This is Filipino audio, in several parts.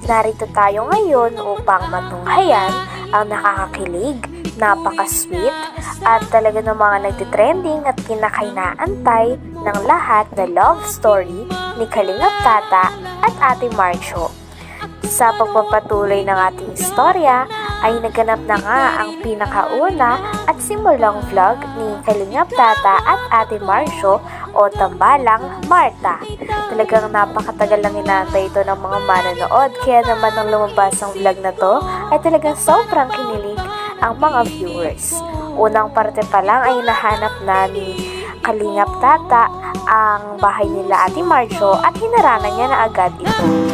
Narito tayo ngayon upang matunghayan ang nakakakilig, napaka-sweet at talaga ng mga nagtitrending at kinakainaantay ng lahat na love story ni Kalingap Tata at Ate Marjo. Sa pagpapatuloy ng ating istorya ay naganap na nga ang pinakauna at simulang vlog ni Kalingap Tata at Ate Marjo o Tambalang Marta. Talagang napakatagal lang inaantay ito ng mga manonood, kaya naman nang lumabas ang vlog na to ay talagang sobrang kinilig ang mga viewers. Unang parte pa lang ay nahanap na ni Kalingap Tata ang bahay nila Ate Marjo at hinaranan niya na agad ito.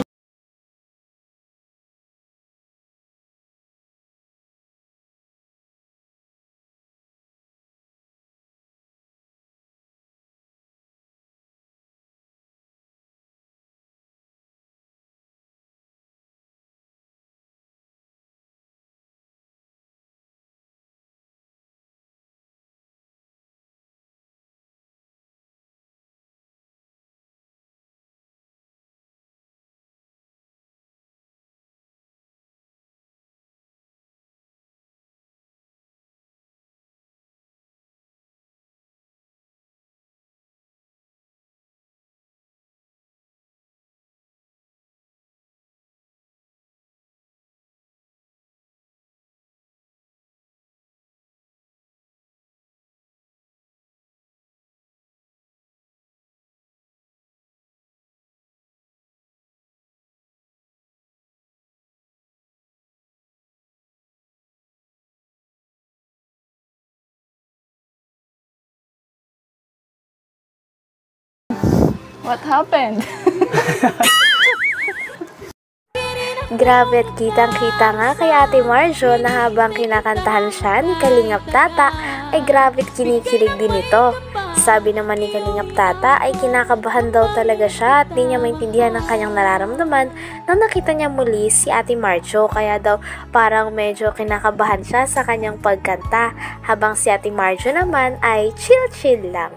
What happened? Grabe at kitang-kita nga kay Ate Marjo na habang kinakantahan siya ni Kalingap Tata ay grabe at kinikilig din ito. Sabi naman ni Kalingap Tata ay kinakabahan daw talaga siya at di niya maintindihan ang kanyang nararamdaman nang nakita niya muli si Ate Marjo, kaya daw parang medyo kinakabahan siya sa kanyang pagkanta, habang si Ate Marjo naman ay chill-chill lang.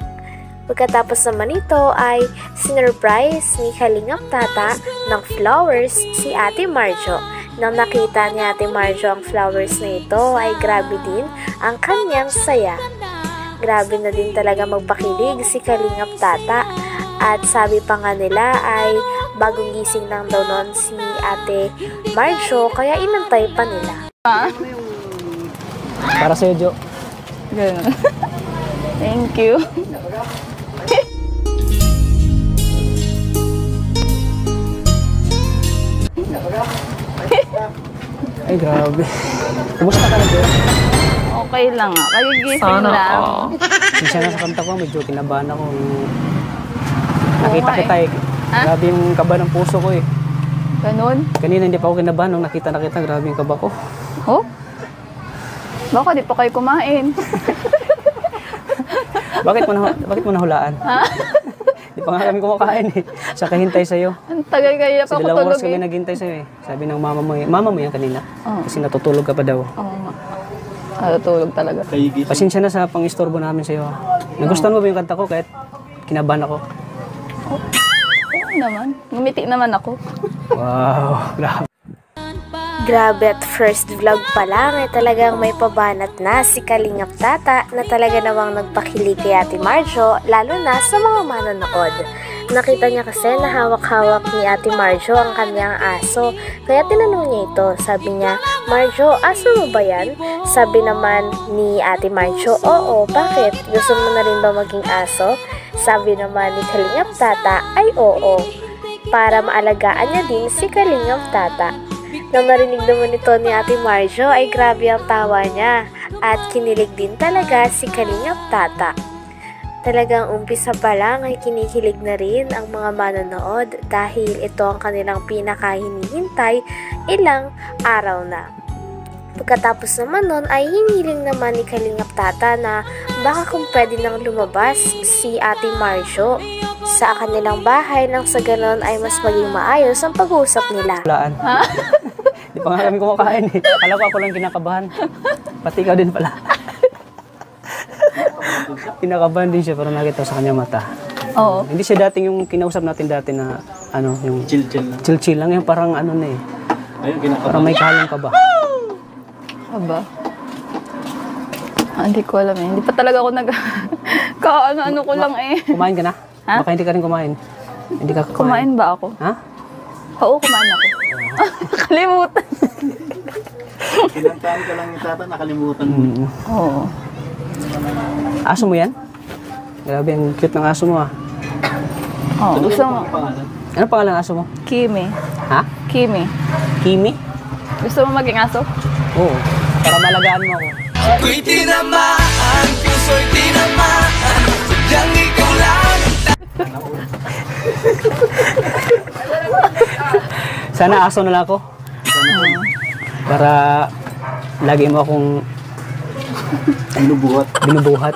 Pagkatapos naman ito ay sinurprise ni Kalingap Tata ng flowers si Ate Marjo. Nang nakita ni Ate Marjo ang flowers na ito ay grabe din ang kanyang saya. Grabe na din talaga magpakilig si Kalingap Tata at sabi pa nga nila ay bagong gising lang daw noon si Ate Marjo kaya inantay pa nila. Para sa'yo, Jo. Ganun. Thank you. Ay, grabe. Kumusta ka na, Jo? Okay lang ah. Kagigising lang. Minsan na sa kanta ko, medyo kinabahan ako. Nakita kita eh. Grabe yung kaba ng puso ko eh. Ganun? Kanina hindi pa ako kinabahan. Nung nakita, grabe yung kaba ko. Oh? Baka di pa kayo kumain. Bakit mo nahulaan? Ha? Di pa nga kami kumakain eh. Sa kahintay sa'yo. Ang tagal kaya pa Sa ako dalawang tulog oras kami naghintay sa'yo eh. Sabi ng mama mo yan kanina. Kasi natutulog ka pa daw. Oo nga. Natutulog talaga. Pasensya na sa pang-istorbo namin sa'yo. Nagustuhan mo ba yung kanta ko kahit kinabahan ako? Oo naman. Ngumiti naman ako. Wow, grabe. Grabe at first vlog pa lang ay talagang may pabanat na si Kalingap Tata na talaga namang nagpakilig kay Ate Marjo, lalo na sa mga manonood. Nakita niya kasi na hawak-hawak ni Ate Marjo ang kanyang aso, kaya tinanong niya ito. Sabi niya, "Marjo, aso mo ba yan?" Sabi naman ni Ate Marjo, "Oo, bakit? Gusto mo na rin ba maging aso?" Sabi naman ni Kalingap Tata ay oo, para maalagaan niya din si Kalingap Tata. Nang narinig naman ito ni Ate Marjo ay grabe ang tawa niya at kinilig din talaga si Kalingap Tata. Talagang umpisa pa lang ay kinikilig na rin ang mga manonood dahil ito ang kanilang pinakahinihintay ilang araw na. Pagkatapos naman nun ay hiniling naman ni Kalingap Tata na baka kung pwede nang lumabas si Ate Marjo sa kanilang bahay nang sa ganon ay mas maging maayos ang pag-uusap nila. Ha? Di pa nga kami kumakain eh. Alam ko ako lang kinakabahan. Pati ikaw din pala. Kinakabahan din siya pero nakita sa kanya mata. Oo. Hindi siya dating yung kinausap natin dati na ano, yung chill-chill lang. Yung parang ano na eh. Parang may kahalong ka ba? Aba. Hindi ko alam eh. Hindi pa talaga ako Kaano-ano ko lang eh. Kumain ka na? Ha? Baka hindi ka rin kumain. Hindi ka Kumain ba ako? Ha? Oo, kumain ako. Kalimutan. Kinantaan ka lang yung tata, nakalimutan mo. Oo. Aso mo yan? Grabe, ang cute ng aso mo ah. Oo, gusto mo? Ano pangalan ng aso mo? Kimi. Ha? Kimi. Kimi? Gusto mo maging aso? Oo. Para malagaan mo ako. Ako'y tinamaan, puso'y tinamaan, sadyang ikaw lang. Sana aso na lang ako. Para lagi mo akong binubuhat.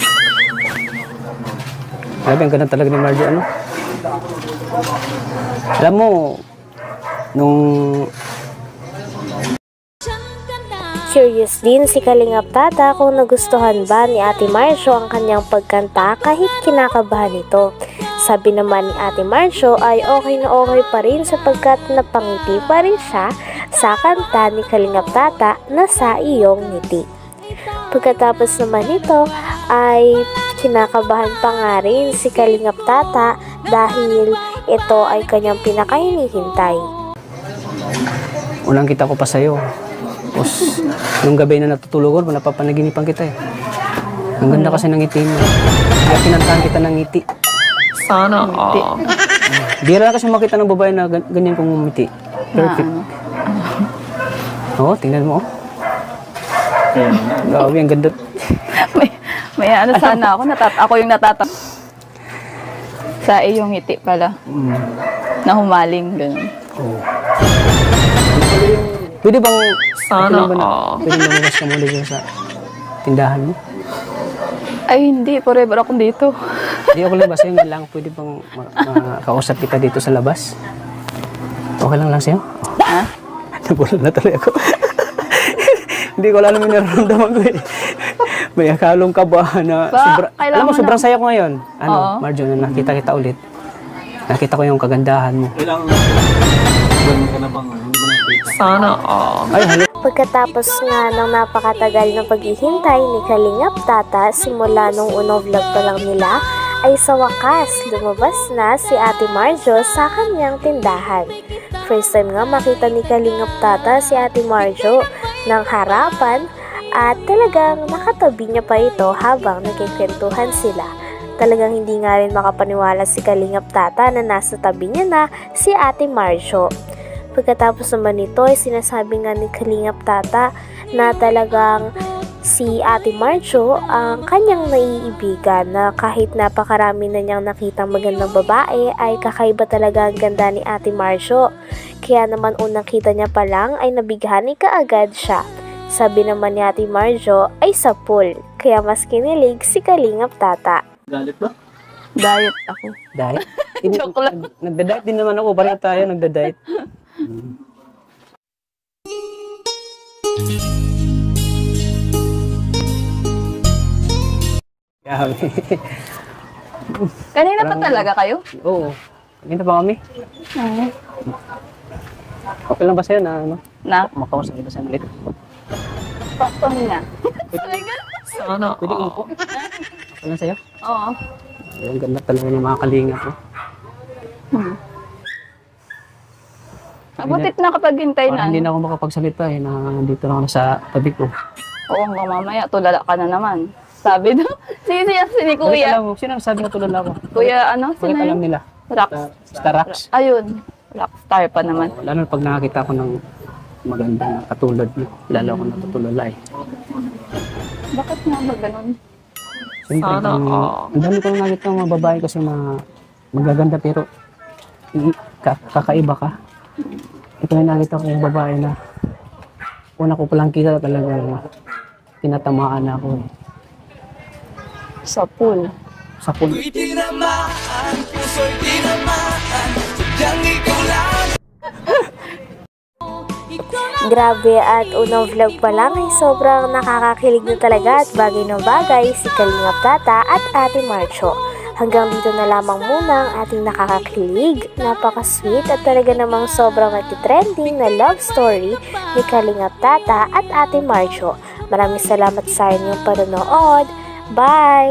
Grabe, ang ganda talaga ni Marjo, ano? Alam mo, nung Curious din si Kalingap Tata kung nagustuhan ba ni Ate Marjo ang kanyang pagkanta kahit kinakabahan ito. Sabi naman ni Ate Marjo ay okay na okay pa rin sapagkat napangiti pa rin siya sa kanta ni Kalingap Tata na Sa Iyong Ngiti. Pagkatapos naman nito ay kinakabahan pa nga rin si Kalingap Tata dahil ito ay kanyang pinakahinihintay. unang kita ko pa sa'yo. Tapos, nung gabi na natutulog ko, napapanaginipan kita eh. Ang ganda kasi ng ngiti mo. Kaya kinantahan kita ng ngiti. Sana all. Bira na kasi makita ng babae na ganyan kong ngumiti. Perfect. Oo, tingnan mo. Grabe, ang ganda. may ano sana ako, ako yung sa iyong ngiti pala. Na humaling, gano'n. Oo. Pwede bang, Sana pwede bang lumabas ka muna dyan sa tindahan mo? Ay, hindi. Forever akong dito. Hindi ako labas, yun lang. Pwede bang makausap kita dito sa labas? Okay lang sa'yo? Ha? Nabulan na tuloy ako. Hindi ko alam yung nararamdaman ko eh. May akalong kabahan na alam mo, sobrang saya ko ngayon. Ano, Marjo, na nakita kita ulit. Nakita ko yung kagandahan mo. Ilang buwan ka na bang hindi mo nakikita? Sana all. Ay, halo. Pagkatapos nga ng napakatagal na paghihintay ni Kalingap Tata simula nung unang vlog pa lang nila, ay sa wakas lumabas na si Ate Marjo sa kanyang tindahan. First time nga makita ni Kalingap Tata si Ate Marjo ng harapan at talagang nakatabi niya pa ito habang nagkikwentuhan sila. Talagang hindi nga rin makapaniwala si Kalingap Tata na nasa tabi niya na si Ate Marjo. Pagkatapos naman nito ay sinasabi nga ni Kalingap Tata na talagang si Ate Marjo ang kanyang naiibigan na kahit napakarami na niyang nakitang magandang babae ay kakaiba talaga ang ganda ni Ate Marjo. Kaya naman unang kita niya pa lang ay nabighani kaagad siya. Sabi naman ni Ate Marjo ay sa pool, kaya mas kinilig si Kalingap Tata. Galit ba? Diet ako. Diet? Joke lang. Nagda-diet din naman ako. Pareho tayo nagda-diet. Grabe. Kanina pa talaga kayo? Oo. Kanina pa kami. Okay lang ba sa'yo na ano? Na? Makausap kita sa ulit? Pakpang nga. Sana Pwede all. upo? Okay lang sa'yo? Oo. Ang ganda talaga ng mga kalingap mo. Mabutit na kapag hintay na. Parang hindi na ako makapagsalita eh, na dito lang ako sa tabi ko. Oo, hanggang mamaya, tulala ka na naman. Sabi do, si ni Bakit Kuya. alam mo? Sino sabi na tulad ako? Kuya, ano? Bakit Sino alam yun? nila? Rock. Starax? Ayun. Rockstar pa naman. Lalo pag nakakita ko ng maganda na katulad mo, lalo ako natutulala eh. Bakit nga ba ganun? Siyempre, Sana all. ang dami ko nang nakita ng mga babae kasi magaganda pero kakaiba ka. Ito na nakita ko yung babae na una ko palang kita talaga tinatamaan ako eh. Sa pool. Sa pool. Ako'y tinamaan, puso'y tinamaan, sadyang ikaw lang. Grabe at unang vlog pa lang ay sobrang nakakakilig na talaga at bagay na bagay si Kalingap Tata at Ate Marjo. Hanggang dito na lamang muna ang ating nakakakilig, napaka-sweet at talaga namang sobrang nagtitrending na love story ni Kalingap Tata at Ate Marjo. Maraming salamat sa inyong panonood. Bye!